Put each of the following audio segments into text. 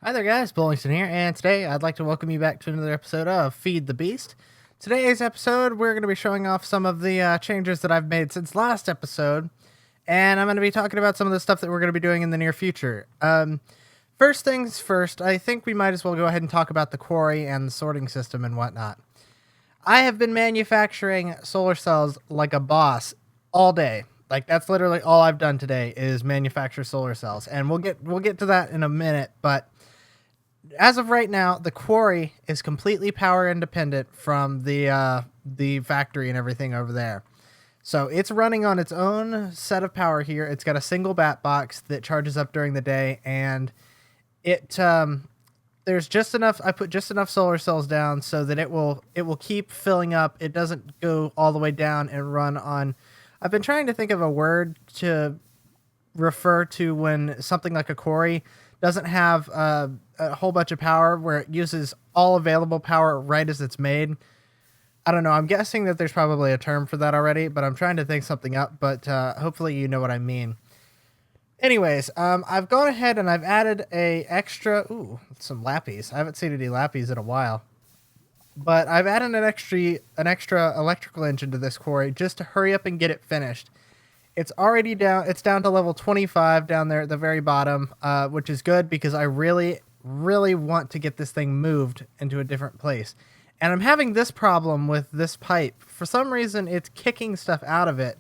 Hi there guys, Bowlington here, and today I'd like to welcome you back to another episode of Feed the Beast. Today's episode, we're going to be showing off some of the changes that I've made since last episode, and I'm going to be talking about some of the stuff that we're going to be doing in the near future. First things first, I think we might as well go ahead and talk about the quarry and the sorting system and whatnot. I have been manufacturing solar cells like a boss all day. Like that's literally all I've done today is manufacture solar cells, and we'll get to that in a minute, but as of right now, the quarry is completely power independent from the factory and everything over there. So it's running on its own set of power here. It's got a single bat box that charges up during the day, and it there's just enough. I put just enough solar cells down so that it will keep filling up. It doesn't go all the way down and run on. I've been trying to think of a word to refer to when something like a quarry doesn't have a whole bunch of power, where it uses all available power right as it's made. I don't know. I'm guessing that there's probably a term for that already, but I'm trying to think something up, but hopefully you know what I mean. Anyways, I've gone ahead and I've added some lappies. I haven't seen any lappies in a while. But I've added an extra electrical engine to this quarry just to hurry up and get it finished. It's already down. It's down to level 25 down there at the very bottom, which is good because I really, really want to get this thing moved into a different place. And I'm having this problem with this pipe. For some reason, it's kicking stuff out of it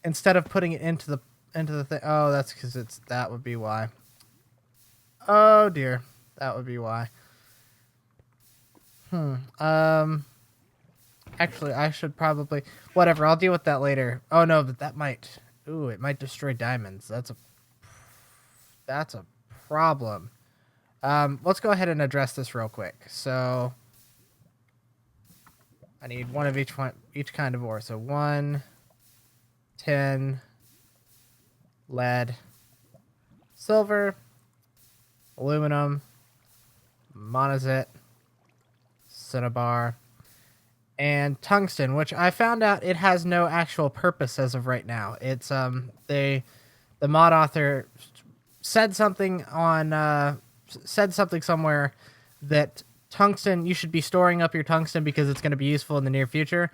instead of putting it into the thing. Oh, that's because that would be why. Oh dear, that would be why. Actually, I should probably... Whatever, I'll deal with that later. Oh, no, but that might... Ooh, it might destroy diamonds. That's a problem. Let's go ahead and address this real quick. So, I need one of each kind of ore. So, 1, 10, lead, silver, aluminum, monazite, cinnabar, and tungsten, which I found out it has no actual purpose as of right now. It's the mod author said something somewhere that tungsten, you should be storing up your tungsten because it's going to be useful in the near future.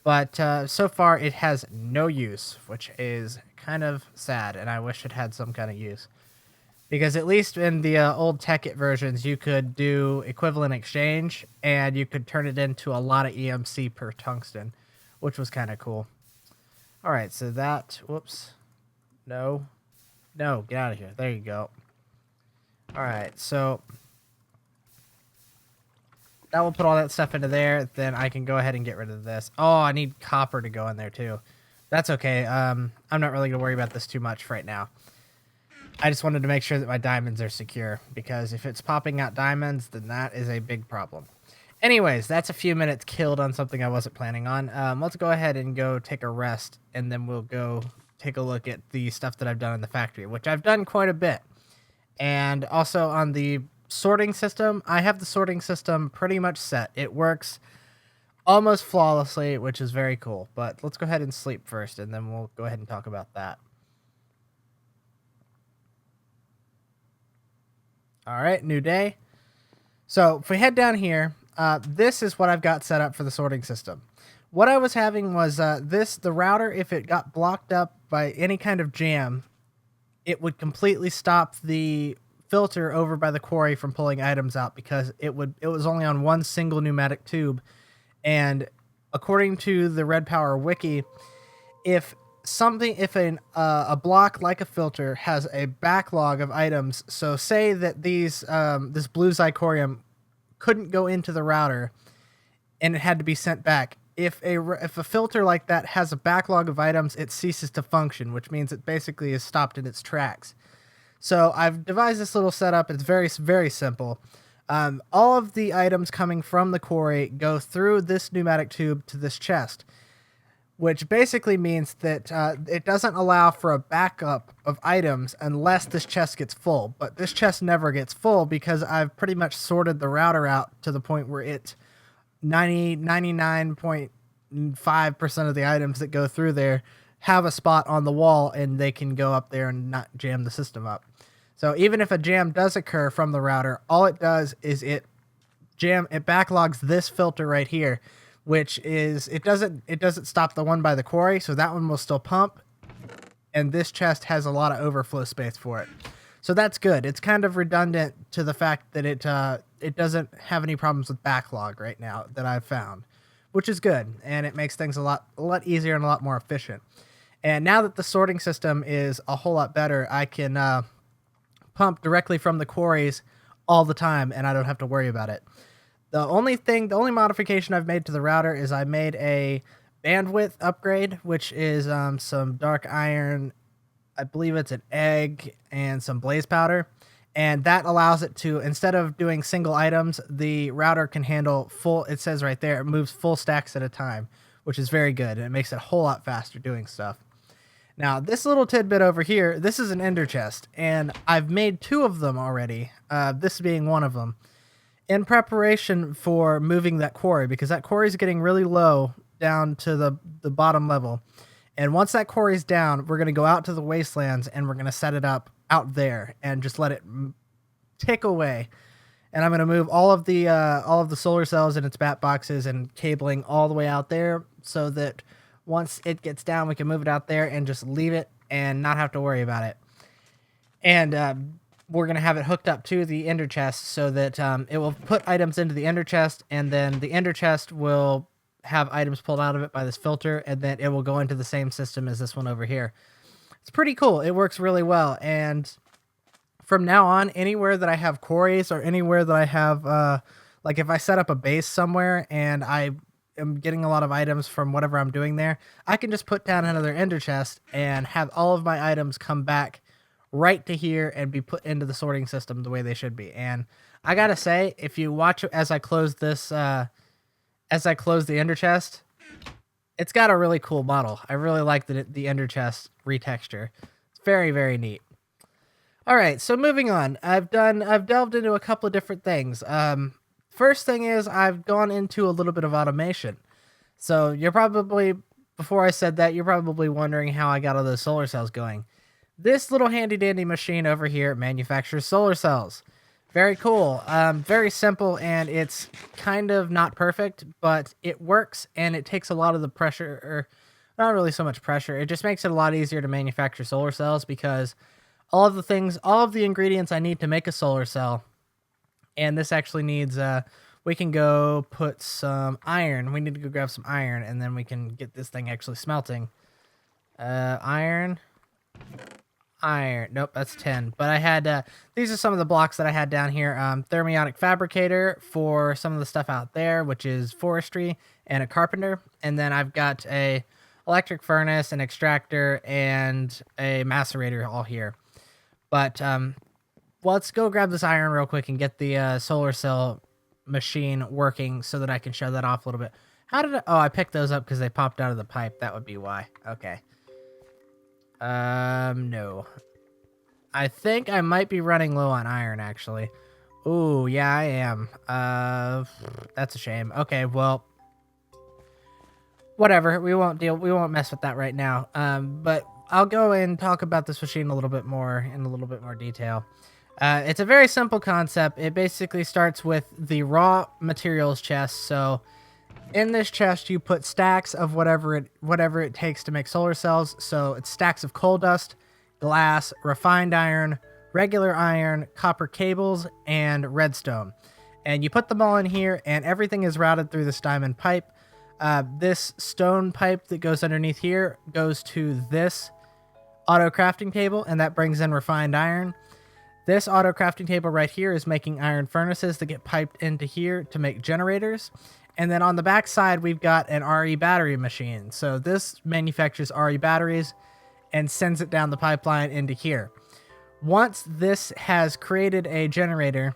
But so far it has no use, which is kind of sad, and I wish it had some kind of use. Because at least in the old Tekkit versions, you could do equivalent exchange, and you could turn it into a lot of EMC per tungsten, which was kind of cool. All right, so that... Whoops. No. No, get out of here. There you go. All right, so... That will put all that stuff into there. Then I can go ahead and get rid of this. Oh, I need copper to go in there, too. That's okay. I'm not really going to worry about this too much right now. I just wanted to make sure that my diamonds are secure, because if it's popping out diamonds, then that is a big problem. Anyways, that's a few minutes killed on something I wasn't planning on. Let's go ahead and go take a rest, and then we'll go take a look at the stuff that I've done in the factory, which I've done quite a bit. And also on the sorting system, I have the sorting system pretty much set. It works almost flawlessly, which is very cool. But let's go ahead and sleep first, and then we'll go ahead and talk about that. All right, new day. So if we head down here, this is what I've got set up for the sorting system. What I was having was the router, if it got blocked up by any kind of jam, it would completely stop the filter over by the quarry from pulling items out, because it was only on one single pneumatic tube. And according to the Red Power wiki, if a block like a filter has a backlog of items, so say that this blue zirconium couldn't go into the router and it had to be sent back. If a filter like that has a backlog of items, it ceases to function, which means it basically is stopped in its tracks. So I've devised this little setup. It's very, very simple. All of the items coming from the quarry go through this pneumatic tube to this chest, which basically means that it doesn't allow for a backup of items unless this chest gets full. But this chest never gets full because I've pretty much sorted the router out to the point where it's 99.5% of the items that go through there have a spot on the wall, and they can go up there and not jam the system up. So even if a jam does occur from the router, all it does is it backlogs this filter right here, which is it doesn't stop the one by the quarry, so that one will still pump, and this chest has a lot of overflow space for it. So that's good. It's kind of redundant to the fact that it doesn't have any problems with backlog right now that I've found, which is good, and it makes things a lot easier and a lot more efficient. And now that the sorting system is a whole lot better, I can pump directly from the quarries all the time, and I don't have to worry about it. The only modification I've made to the router is I made a bandwidth upgrade, which is some dark iron, I believe it's an egg, and some blaze powder. And that allows it to, instead of doing single items, the router can handle full, it says right there, it moves full stacks at a time, which is very good. And it makes it a whole lot faster doing stuff. Now, this little tidbit over here, this is an ender chest, and I've made 2 of them already, this being one of them, in preparation for moving that quarry, because that quarry is getting really low down to the bottom level. And once that quarry's down, we're going to go out to the wastelands, and we're going to set it up out there and just let it tick away. And I'm going to move all of the solar cells in its bat boxes and cabling all the way out there, so that once it gets down, we can move it out there and just leave it and not have to worry about it. And we're going to have it hooked up to the ender chest so that it will put items into the ender chest, and then the ender chest will have items pulled out of it by this filter, and then it will go into the same system as this one over here. It's pretty cool. It works really well. And from now on, anywhere that I have quarries or anywhere that I have, like if I set up a base somewhere and I am getting a lot of items from whatever I'm doing there, I can just put down another ender chest and have all of my items come back right to here and be put into the sorting system the way they should be. And I gotta say, if you watch as I close this, as I close the ender chest, it's got a really cool model. I really like the ender chest retexture. It's very, very neat. All right, so moving on. I've delved into a couple of different things. First thing is I've gone into a little bit of automation. So before I said that, you're probably wondering how I got all those solar cells going. This little handy dandy machine over here manufactures solar cells. Very cool. Very simple, and it's kind of not perfect, but it works, and it takes a lot of the pressure, or not really so much pressure. It just makes it a lot easier to manufacture solar cells, because all of the ingredients I need to make a solar cell, and this actually needs, we can go put some iron. We need to go grab some iron, and then we can get this thing actually smelting. Iron. Nope, that's 10. But I had, these are some of the blocks that I had down here. Thermionic fabricator for some of the stuff out there, which is forestry, and a carpenter. And then I've got a electric furnace, an extractor, and a macerator all here. But let's go grab this iron real quick and get the solar cell machine working so that I can show that off a little bit. I picked those up because they popped out of the pipe. That would be why. Okay. No. I think I might be running low on iron, actually. Ooh, yeah, I am. That's a shame. Okay, well, whatever. We won't mess with that right now. But I'll go and talk about this machine in a little bit more detail. It's a very simple concept. It basically starts with the raw materials chest. So in this chest, you put stacks of whatever it takes to make solar cells. So it's stacks of coal dust, glass, refined iron, regular iron, copper cables, and redstone. And you put them all in here, and everything is routed through this diamond pipe. This stone pipe that goes underneath here goes to this auto crafting table, and that brings in refined iron. This auto crafting table right here is making iron furnaces that get piped into here to make generators. And then on the back side, we've got an RE battery machine. So this manufactures RE batteries and sends it down the pipeline into here. Once this has created a generator,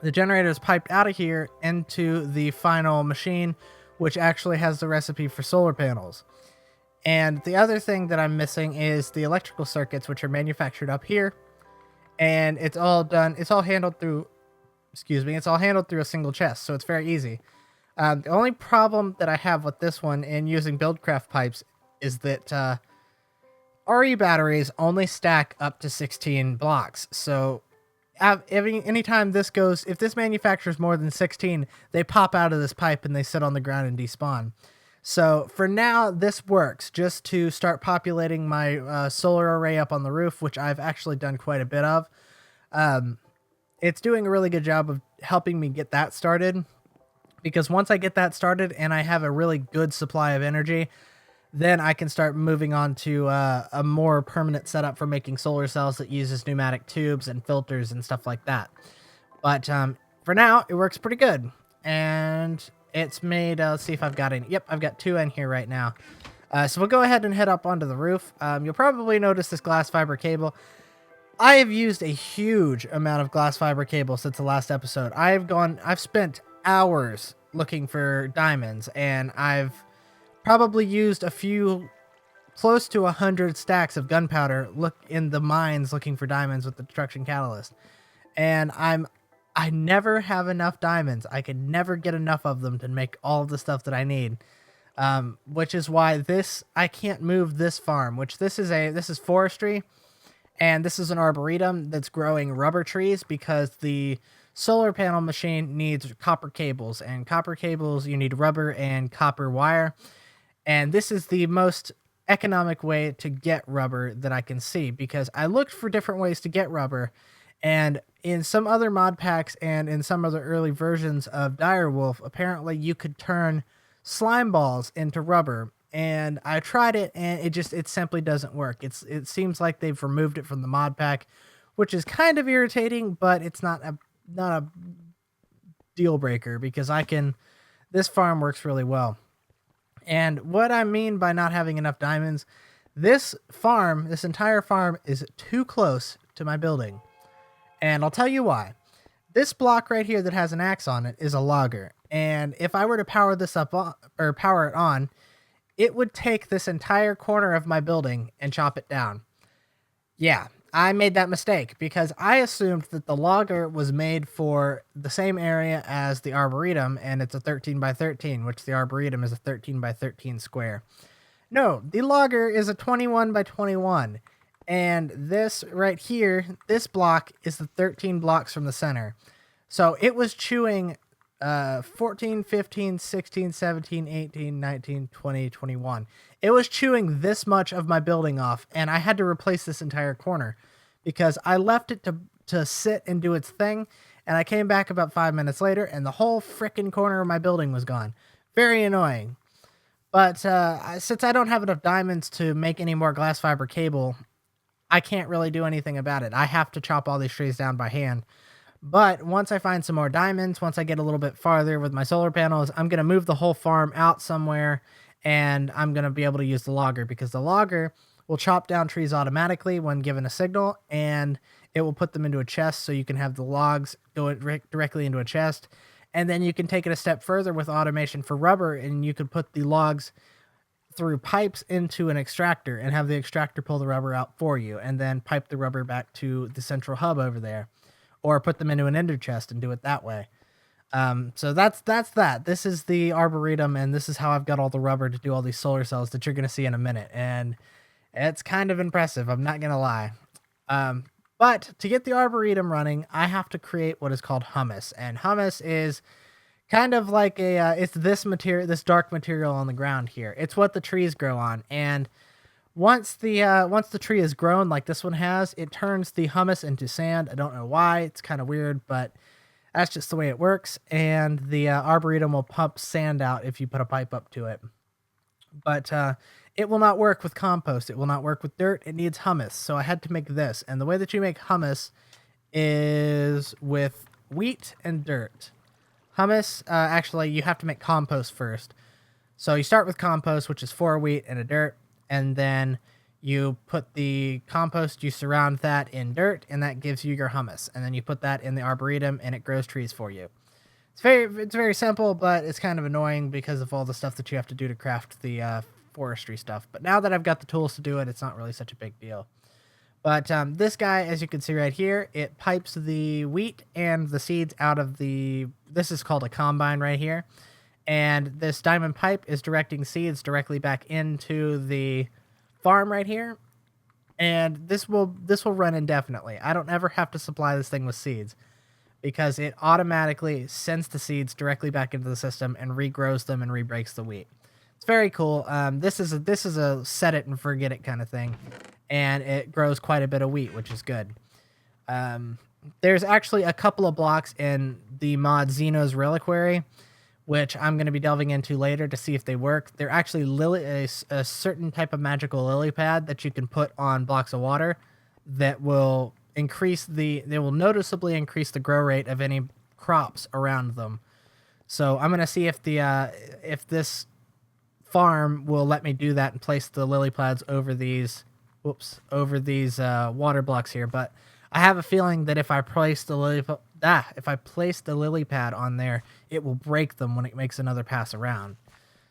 the generator is piped out of here into the final machine, which actually has the recipe for solar panels. And the other thing that I'm missing is the electrical circuits, which are manufactured up here. And it's all handled through a single chest, so it's very easy. The only problem that I have with this one in using Buildcraft pipes is that RE batteries only stack up to 16 blocks. So anytime this goes, if this manufactures more than 16, they pop out of this pipe and they sit on the ground and despawn. So for now, this works just to start populating my solar array up on the roof, which I've actually done quite a bit of. It's doing a really good job of helping me get that started, because once I get that started and I have a really good supply of energy, then I can start moving on to a more permanent setup for making solar cells that uses pneumatic tubes and filters and stuff like that. But for now, it works pretty good. And it's made, let's see if I've got any. Yep, I've got 2 in here right now. So we'll go ahead and head up onto the roof. You'll probably notice this glass fiber cable. I have used a huge amount of glass fiber cable since the last episode. I've spent hours looking for diamonds, and I've probably used a few, close to 100 stacks of gunpowder in the mines looking for diamonds with the destruction catalyst. And I never have enough diamonds. I can never get enough of them to make all of the stuff that I need. Which is why I can't move this farm, which this is forestry, and this is an arboretum that's growing rubber trees, because the solar panel machine needs copper cables, and copper cables, you need rubber and copper wire. And this is the most economic way to get rubber that I can see, because I looked for different ways to get rubber, and in some other mod packs and in some other early versions of Direwolf, apparently you could turn slime balls into rubber. And I tried it, and it simply doesn't work. It seems like they've removed it from the mod pack, which is kind of irritating, but it's not a deal breaker, because this farm works really well. And what I mean by not having enough diamonds, this entire farm is too close to my building. And I'll tell you why. This block right here that has an axe on it is a logger. And if I were to power this up or power it on, it would take this entire corner of my building and chop it down. Yeah, I made that mistake, because I assumed that the logger was made for the same area as the arboretum, and it's a 13 by 13, which the arboretum is a 13 by 13 square. No, the logger is a 21 by 21, and this right here, this block is the 13 blocks from the center. So it was chewing 14, 15, 16, 17, 18, 19, 20, 21. It was chewing this much of my building off, and I had to replace this entire corner, because I left it to sit and do its thing, and I came back about 5 minutes later, and the whole frickin' corner of my building was gone. Very annoying. But since I don't have enough diamonds to make any more glass fiber cable, I can't really do anything about it. I have to chop all these trees down by hand. But once I find some more diamonds, once I get a little bit farther with my solar panels, I'm going to move the whole farm out somewhere, and I'm going to be able to use the logger, because the logger will chop down trees automatically when given a signal, and it will put them into a chest, so you can have the logs go directly into a chest. And then you can take it a step further with automation for rubber, and you can put the logs through pipes into an extractor and have the extractor pull the rubber out for you, and then pipe the rubber back to the central hub over there. Or put them into an ender chest and do it that way. So that's that. This is the arboretum, and this is how I've got all the rubber to do all these solar cells that you're going to see in a minute. And it's kind of impressive, I'm not going to lie. But to get the arboretum running, I have to create what is called humus. And humus is kind of like it's this material, this dark material on the ground here. It's what the trees grow on. And once the tree is grown like this one has, it turns the humus into sand. I don't know why. It's kind of weird, but that's just the way it works. And the arboretum will pump sand out if you put a pipe up to it. But it will not work with compost. It will not work with dirt. It needs humus. So I had to make this. And the way that you make humus is with wheat and dirt. Humus, actually, you have to make compost first. So you start with compost, which is 4 wheat and a dirt. And then you put the compost, you surround that in dirt, and that gives you your humus. And then you put that in the arboretum, and it grows trees for you. It's very simple, but it's kind of annoying because of all the stuff that you have to do to craft the forestry stuff. But now that I've got the tools to do it, it's not really such a big deal. But this guy, as you can see right here, it pipes the wheat and the seeds out of this is called a combine right here. And this diamond pipe is directing seeds directly back into the farm right here. and this will run indefinitely. I don't ever have to supply this thing with seeds because it automatically sends the seeds directly back into the system and regrows them and rebreaks the wheat. It's very cool. This is a set it and forget it kind of thing, and it grows quite a bit of wheat, which is good. There's actually a couple of blocks in the mod Xeno's Reliquary, which I'm going to be delving into later to see if they work. They're actually a certain type of magical lily pad that you can put on blocks of water that will noticeably increase the grow rate of any crops around them. So I'm going to see if this farm will let me do that and place the lily pads over these water blocks here. But I have a feeling that if I place the lily pad on there, it will break them when it makes another pass around.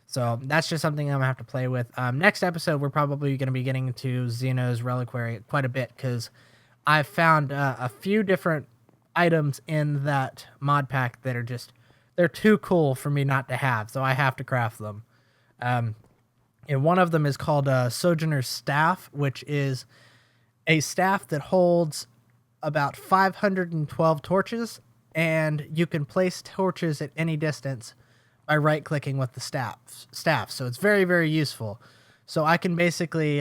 So that's just something I'm gonna have to play with. Next episode, we're probably gonna be getting into Xeno's Reliquary quite a bit because I've found a few different items in that mod pack that they're too cool for me not to have, so I have to craft them. And one of them is called Sojourner's Staff, which is a staff that holds about 512 torches, and you can place torches at any distance by right-clicking with the staff. So it's very, very useful. So I can basically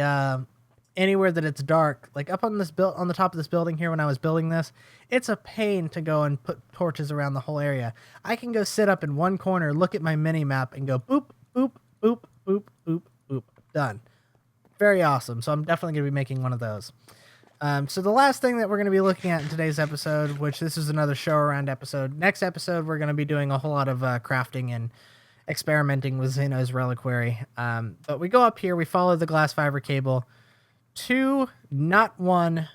anywhere that it's dark, like up on the top of this building here when I was building this, it's a pain to go and put torches around the whole area. I can go sit up in one corner, look at my mini map, and go boop, boop, boop, boop, boop, boop, done. Very awesome. So I'm definitely going to be making one of those. So the last thing that we're going to be looking at in today's episode, which this is another show around episode. Next episode, we're going to be doing a whole lot of crafting and experimenting with Xeno's Reliquary. But we go up here, we follow the glass fiber cable to not one,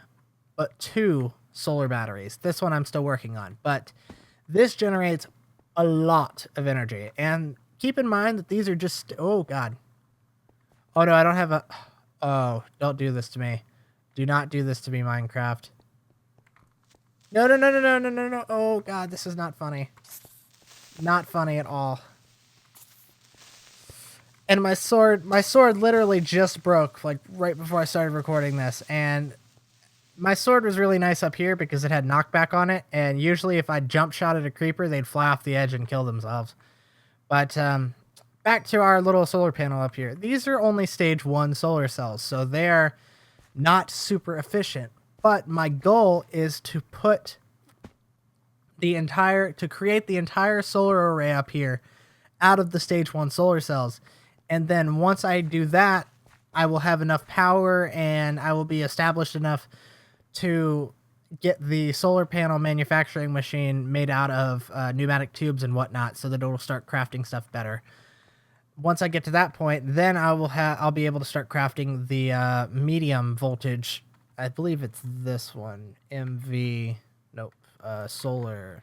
but two solar batteries. This one I'm still working on, but this generates a lot of energy. And keep in mind that these are just, oh God. Oh no, I don't have oh, don't do this to me. Do not do this to me, Minecraft. No, no, no, no, no, no, no, no. Oh, God, this is not funny. Not funny at all. And my sword literally just broke, like, right before I started recording this. And my sword was really nice up here because it had knockback on it. And usually if I jump shot at a creeper, they'd fly off the edge and kill themselves. But back to our little solar panel up here. These are only stage 1 solar cells, so they're not super efficient, but my goal is to create the entire solar array up here out of the stage 1 solar cells. And then once I do that, I will have enough power and I will be established enough to get the solar panel manufacturing machine made out of pneumatic tubes and whatnot so that it will start crafting stuff better. Once I get to that point, then I'll be able to start crafting the medium voltage. I believe it's this one, solar.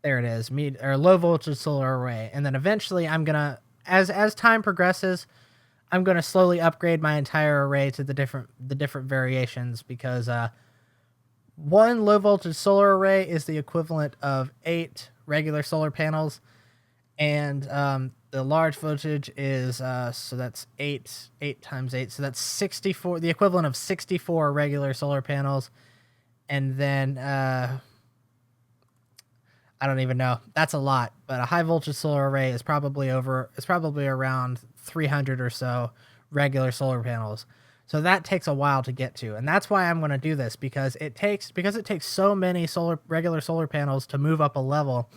There it is, low voltage solar array. And then eventually, I'm gonna, as time progresses, I'm gonna slowly upgrade my entire array to the different variations because one low voltage solar array is the equivalent of 8 regular solar panels, and the large voltage is, so that's 8 times 8. So that's 64, the equivalent of 64 regular solar panels. And then, I don't even know. That's a lot. But a high voltage solar array is probably around 300 or so regular solar panels. So that takes a while to get to. And that's why I'm going to do this, because it takes so many regular solar panels to move up a level.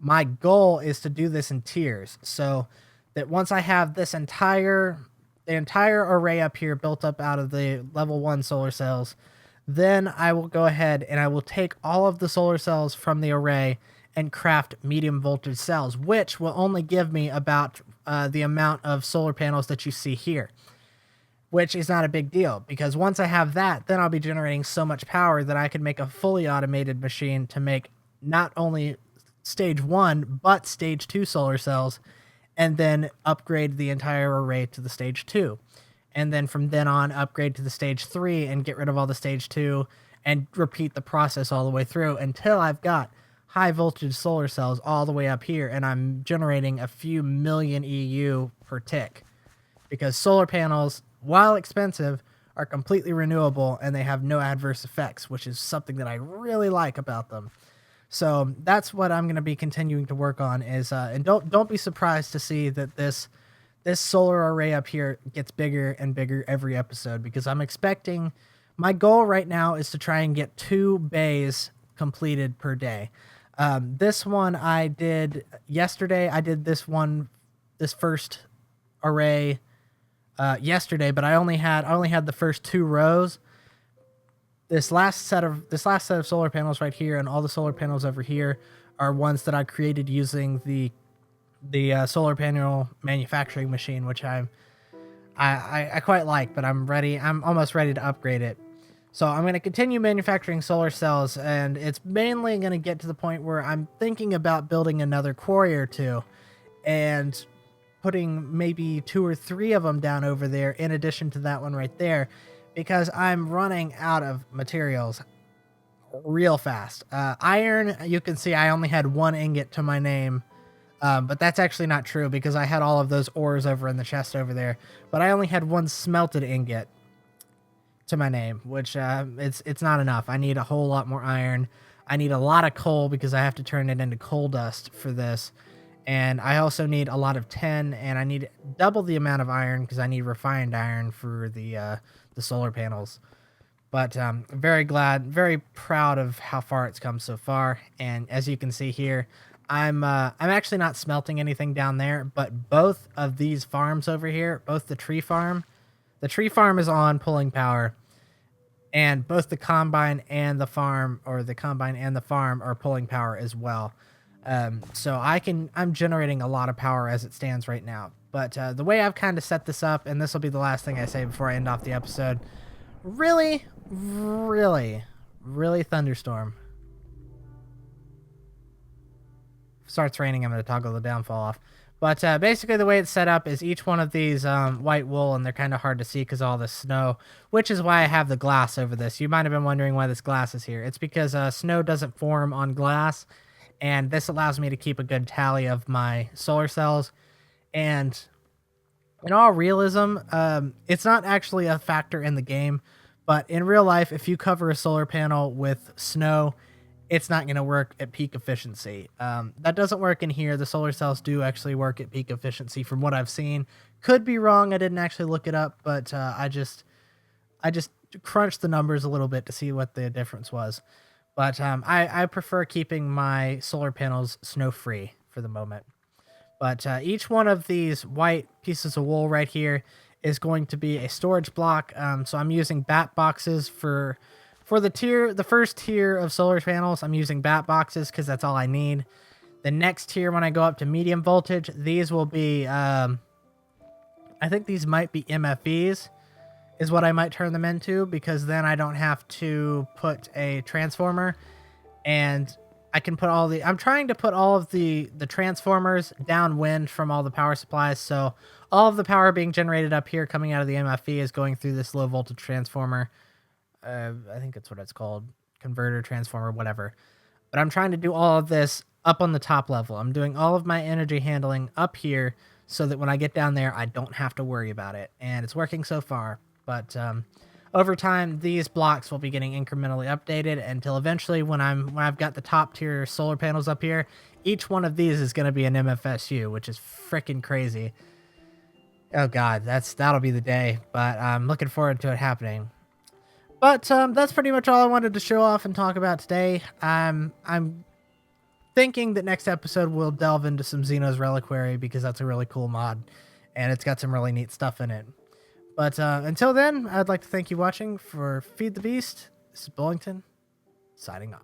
My goal is to do this in tiers, so that once I have the entire array up here built up out of the level 1 solar cells, then I will go ahead and I will take all of the solar cells from the array and craft medium voltage cells, which will only give me about the amount of solar panels that you see here, which is not a big deal, because once I have that, then I'll be generating so much power that I can make a fully automated machine to make not only stage 1 but stage 2 solar cells, and then upgrade the entire array to the stage 2, and then from then on upgrade to the stage 3 and get rid of all the stage 2 and repeat the process all the way through until I've got high voltage solar cells all the way up here and I'm generating a few million EU per tick, because solar panels, while expensive, are completely renewable and they have no adverse effects, which is something that I really like about them. So that's what I'm going to be continuing to work on is, and don't be surprised to see that this solar array up here gets bigger and bigger every episode, because I'm expecting, my goal right now is to try and get 2 bays completed per day. This one I did yesterday. I did this first array yesterday, but I only had the first 2 rows. This last set of solar panels right here and all the solar panels over here are ones that I created using the solar panel manufacturing machine, which I quite like, but I'm almost ready to upgrade it. So I'm going to continue manufacturing solar cells, and it's mainly going to get to the point where I'm thinking about building another quarry or 2 and putting maybe 2 or 3 of them down over there in addition to that one right there, because I'm running out of materials real fast. Iron, you can see I only had 1 ingot to my name, but that's actually not true because I had all of those ores over in the chest over there, but I only had 1 smelted ingot to my name, which it's not enough. I need a whole lot more iron. I need a lot of coal because I have to turn it into coal dust for this. And I also need a lot of tin, and I need double the amount of iron because I need refined iron for the solar panels. But very proud of how far it's come so far. And as you can see here, I'm actually not smelting anything down there, but both of these farms over here, both the tree farm is on pulling power, and both the combine and the farm, or the combine and the farm, are pulling power as well. So I'm generating a lot of power as it stands right now. But the way I've kind of set this up, and this will be the last thing I say before I end off the episode, really thunderstorm. If it starts raining, I'm going to toggle the downfall off. But basically the way it's set up is each one of these white wool, and they're kind of hard to see because of all the snow, which is why I have the glass over this. You might have been wondering why this glass is here. It's because snow doesn't form on glass, and this allows me to keep a good tally of my solar cells. And in all realism, it's not actually a factor in the game, but in real life, if you cover a solar panel with snow, it's not going to work at peak efficiency. That doesn't work in here. The solar cells do actually work at peak efficiency from what I've seen. Could be wrong. I didn't actually look it up, but I just crunched the numbers a little bit to see what the difference was. But I prefer keeping my solar panels snow-free for the moment. But each one of these white pieces of wool right here is going to be a storage block. So I'm using bat boxes for the first tier of solar panels. I'm using bat boxes because that's all I need. The next tier, when I go up to medium voltage, these will be, I think these might be MFVs, is what I might turn them into, because then I don't have to put a transformer, and I can put I'm trying to put all of the transformers downwind from all the power supplies, so all of the power being generated up here coming out of the MFV is going through this low voltage transformer. I think that's what it's called, converter, transformer, whatever. But I'm trying to do all of this up on the top level. I'm doing all of my energy handling up here so that when I get down there, I don't have to worry about it, and it's working so far. But over time, these blocks will be getting incrementally updated until eventually, when I've got the top tier solar panels up here, each one of these is going to be an MFSU, which is freaking crazy. Oh god, that'll be the day. But I'm looking forward to it happening. But that's pretty much all I wanted to show off and talk about today. I'm thinking that next episode we'll delve into some Xeno's Reliquary, because that's a really cool mod, and it's got some really neat stuff in it. But until then, I'd like to thank you for watching for Feed the Beast. This is Bowlington, signing off.